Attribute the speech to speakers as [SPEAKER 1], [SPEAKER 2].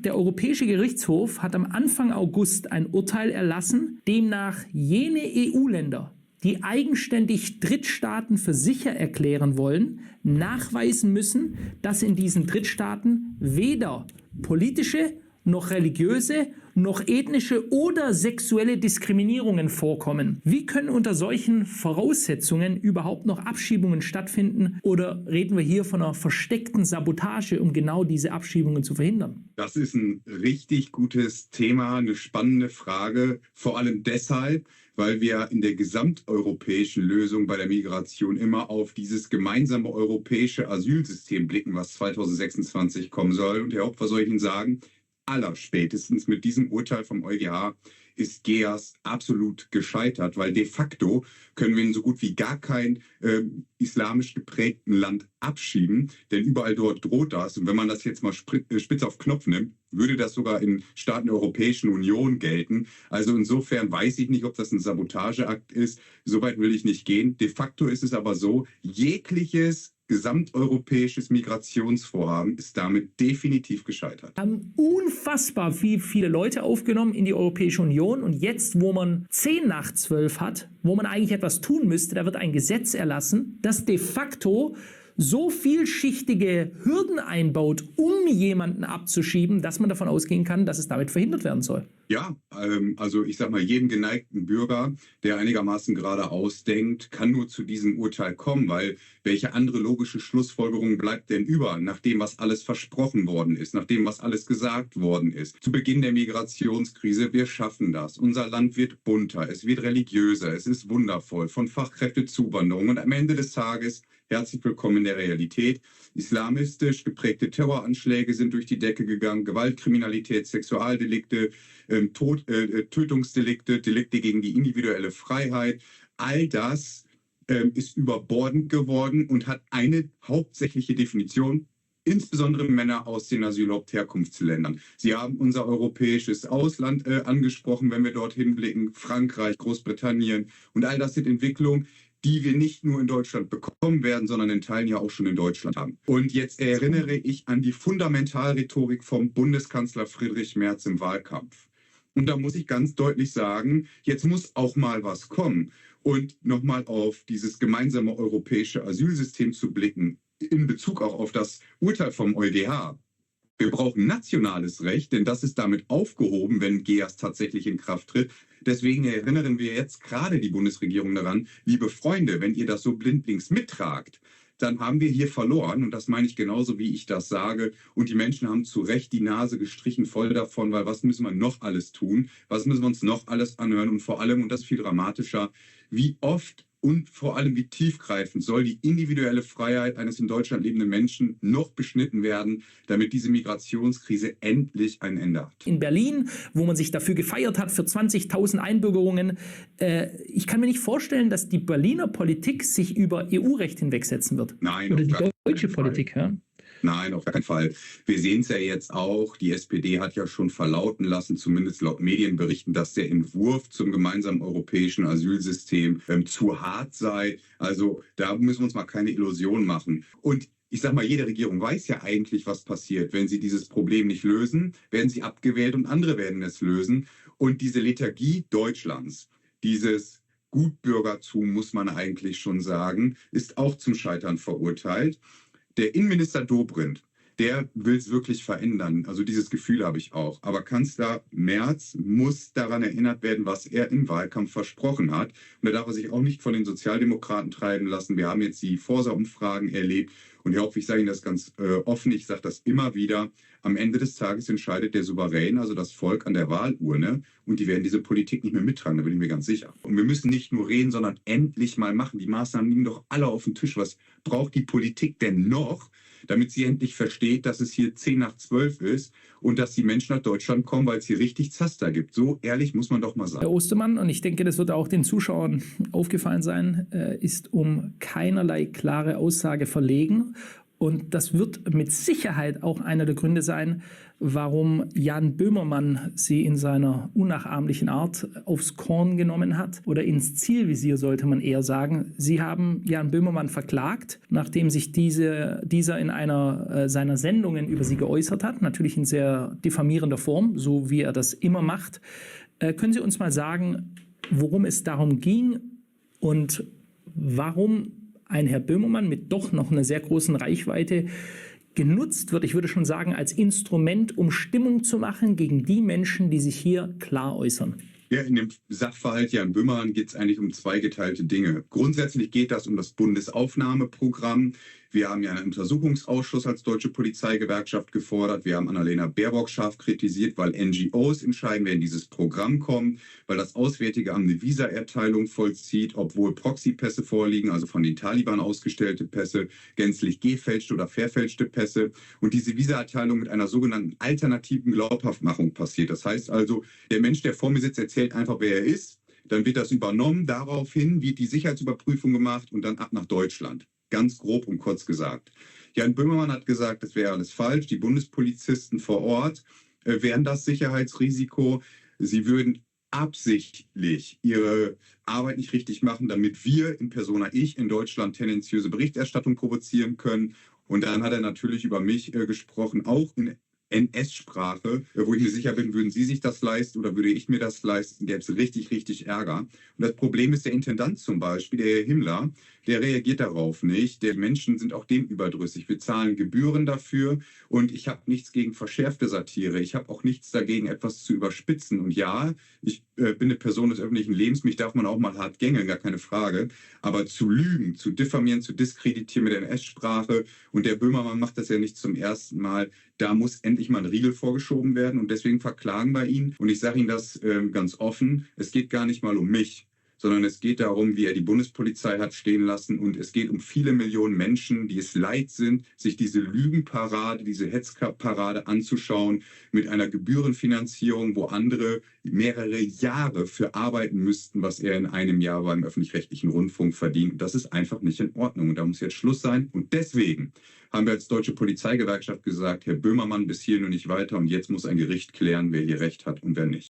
[SPEAKER 1] der Europäische Gerichtshof hat am Anfang August ein Urteil erlassen, demnach jene EU-Länder, die eigenständig Drittstaaten für sicher erklären wollen, nachweisen müssen, dass in diesen Drittstaaten weder politische noch religiöse, noch ethnische oder sexuelle Diskriminierungen vorkommen. Wie können unter solchen Voraussetzungen überhaupt noch Abschiebungen stattfinden? Oder reden wir hier von einer versteckten Sabotage, um genau diese Abschiebungen zu verhindern?
[SPEAKER 2] Das ist ein richtig gutes Thema, eine spannende Frage, vor allem deshalb, weil wir in der gesamteuropäischen Lösung bei der Migration immer auf dieses gemeinsame europäische Asylsystem blicken, was 2026 kommen soll. Und Herr Haupt, was soll ich Ihnen sagen? Allerspätestens mit diesem Urteil vom EuGH ist GEAS absolut gescheitert, weil de facto können wir in so gut wie gar kein islamisch geprägten Land abschieben, denn überall dort droht das. Und wenn man das jetzt mal spitz auf Knopf nimmt, würde das sogar in Staaten der Europäischen Union gelten. Also insofern weiß ich nicht, ob das ein Sabotageakt ist. Soweit will ich nicht gehen. De facto ist es aber so, jegliches gesamteuropäisches Migrationsvorhaben ist damit definitiv gescheitert.
[SPEAKER 1] Wir haben unfassbar viele Leute aufgenommen in die Europäische Union und jetzt, wo man 10 nach 12 hat, wo man eigentlich etwas tun müsste, da wird ein Gesetz erlassen, das de facto so vielschichtige Hürden einbaut, um jemanden abzuschieben, dass man davon ausgehen kann, dass es damit verhindert werden soll.
[SPEAKER 2] Ja, also ich sag mal, jedem geneigten Bürger, der einigermaßen geradeaus denkt, kann nur zu diesem Urteil kommen, weil welche andere logische Schlussfolgerung bleibt denn über, nach dem, was alles versprochen worden ist, nach dem, was alles gesagt worden ist. Zu Beginn der Migrationskrise, wir schaffen das. Unser Land wird bunter, es wird religiöser, es ist wundervoll, von Fachkräftezuwanderung und am Ende des Tages herzlich willkommen in der Realität. Islamistisch geprägte Terroranschläge sind durch die Decke gegangen, Gewaltkriminalität, Sexualdelikte, Tötungsdelikte, Delikte gegen die individuelle Freiheit. All das ist überbordend geworden und hat eine hauptsächliche Definition, insbesondere Männer aus den Asylhauptherkunftsländern. Sie haben unser europäisches Ausland angesprochen, wenn wir dorthin blicken, Frankreich, Großbritannien und all das sind Entwicklungen, die wir nicht nur in Deutschland bekommen werden, sondern in Teilen ja auch schon in Deutschland haben. Und jetzt erinnere ich an die Fundamentalrhetorik vom Bundeskanzler Friedrich Merz im Wahlkampf. Und da muss ich ganz deutlich sagen, jetzt muss auch mal was kommen. Und nochmal auf dieses gemeinsame europäische Asylsystem zu blicken, in Bezug auch auf das Urteil vom EuGH. Wir brauchen nationales Recht, denn das ist damit aufgehoben, wenn GEAS tatsächlich in Kraft tritt. Deswegen erinnern wir jetzt gerade die Bundesregierung daran, liebe Freunde, wenn ihr das so blindlings mittragt, dann haben wir hier verloren. Und das meine ich genauso, wie ich das sage. Und die Menschen haben zu Recht die Nase gestrichen voll davon, weil was müssen wir noch alles tun? Was müssen wir uns noch alles anhören? Und vor allem, und das ist viel dramatischer, wie oft und vor allem, wie tiefgreifend soll die individuelle Freiheit eines in Deutschland lebenden Menschen noch beschnitten werden, damit diese Migrationskrise endlich ein Ende hat.
[SPEAKER 1] In Berlin, wo man sich dafür gefeiert hat, für 20.000 Einbürgerungen. Ich kann mir nicht vorstellen, dass die Berliner Politik sich über EU-Recht hinwegsetzen wird.
[SPEAKER 2] Nein,
[SPEAKER 1] oder die deutsche Politik, ja?
[SPEAKER 2] Nein, auf keinen Fall. Wir sehen es ja jetzt auch. Die SPD hat ja schon verlauten lassen, zumindest laut Medienberichten, dass der Entwurf zum gemeinsamen europäischen Asylsystem zu hart sei. Also da müssen wir uns mal keine Illusionen machen. Und ich sage mal, jede Regierung weiß ja eigentlich, was passiert. Wenn sie dieses Problem nicht lösen, werden sie abgewählt und andere werden es lösen. Und diese Lethargie Deutschlands, dieses Gutbürgertum, muss man eigentlich schon sagen, ist auch zum Scheitern verurteilt. Der Innenminister Dobrindt, der will es wirklich verändern. Also dieses Gefühl habe ich auch. Aber Kanzler Merz muss daran erinnert werden, was er im Wahlkampf versprochen hat. Und da darf er sich auch nicht von den Sozialdemokraten treiben lassen. Wir haben jetzt die Forsa-Umfragen erlebt. Und Herr Haupt, ich sage Ihnen das ganz offen, ich sage das immer wieder. Am Ende des Tages entscheidet der Souverän, also das Volk, an der Wahlurne. Und die werden diese Politik nicht mehr mittragen, da bin ich mir ganz sicher. Und wir müssen nicht nur reden, sondern endlich mal machen. Die Maßnahmen liegen doch alle auf dem Tisch. Was braucht die Politik denn noch, damit sie endlich versteht, dass es hier 10 nach 12 ist und dass die Menschen nach Deutschland kommen, weil es hier richtig Zaster gibt. So ehrlich muss man doch mal sagen.
[SPEAKER 1] Herr Ostermann, und ich denke, das wird auch den Zuschauern aufgefallen sein, ist um keinerlei klare Aussage verlegen. Und das wird mit Sicherheit auch einer der Gründe sein, warum Jan Böhmermann sie in seiner unnachahmlichen Art aufs Korn genommen hat oder ins Zielvisier, sollte man eher sagen. Sie haben Jan Böhmermann verklagt, nachdem sich dieser in einer seiner Sendungen über sie geäußert hat, natürlich in sehr diffamierender Form, so wie er das immer macht. Können Sie uns mal sagen, worum es darum ging und warum ein Herr Böhmermann mit doch noch einer sehr großen Reichweite genutzt wird, ich würde schon sagen, als Instrument, um Stimmung zu machen gegen die Menschen, die sich hier klar äußern?
[SPEAKER 2] Ja, in dem Sachverhalt Jan Böhmermann geht es eigentlich um zweigeteilte Dinge. Grundsätzlich geht das um das Bundesaufnahmeprogramm. Wir haben ja einen Untersuchungsausschuss als Deutsche Polizeigewerkschaft gefordert. Wir haben Annalena Baerbock scharf kritisiert, weil NGOs entscheiden, wer in dieses Programm kommt, weil das Auswärtige Amt eine Visaerteilung vollzieht, obwohl Proxypässe vorliegen, also von den Taliban ausgestellte Pässe, gänzlich gefälschte oder verfälschte Pässe. Und diese Visaerteilung mit einer sogenannten alternativen Glaubhaftmachung passiert. Das heißt also, der Mensch, der vor mir sitzt, erzählt einfach, wer er ist. Dann wird das übernommen. Daraufhin wird die Sicherheitsüberprüfung gemacht und dann ab nach Deutschland. Ganz grob und kurz gesagt. Jan Böhmermann hat gesagt, das wäre alles falsch. Die Bundespolizisten vor Ort wären das Sicherheitsrisiko. Sie würden absichtlich ihre Arbeit nicht richtig machen, damit wir in persona ich in Deutschland tendenziöse Berichterstattung provozieren können. Und dann hat er natürlich über mich gesprochen, auch in NS-Sprache, wo ich mir sicher bin, würden Sie sich das leisten oder würde ich mir das leisten, gäbe es richtig, richtig Ärger. Und das Problem ist, der Intendant zum Beispiel, der Herr Himmler, der reagiert darauf nicht. Die Menschen sind auch dem überdrüssig. Wir zahlen Gebühren dafür und ich habe nichts gegen verschärfte Satire. Ich habe auch nichts dagegen, etwas zu überspitzen. Und ja, ich bin eine Person des öffentlichen Lebens, mich darf man auch mal hart gängeln, gar keine Frage. Aber zu lügen, zu diffamieren, zu diskreditieren mit der NS-Sprache, und der Böhmermann macht das ja nicht zum ersten Mal, da muss endlich mal ein Riegel vorgeschoben werden und deswegen verklagen wir ihn. Und ich sage Ihnen das ganz offen, es geht gar nicht mal um mich, sondern es geht darum, wie er die Bundespolizei hat stehen lassen, und es geht um viele Millionen Menschen, die es leid sind, sich diese Lügenparade, diese Hetzparade anzuschauen mit einer Gebührenfinanzierung, wo andere mehrere Jahre für arbeiten müssten, was er in einem Jahr beim öffentlich-rechtlichen Rundfunk verdient. Das ist einfach nicht in Ordnung und da muss jetzt Schluss sein. Und deswegen haben wir als Deutsche Polizeigewerkschaft gesagt, Herr Böhmermann, bis hierhin und nicht weiter, und jetzt muss ein Gericht klären, wer hier Recht hat und wer nicht.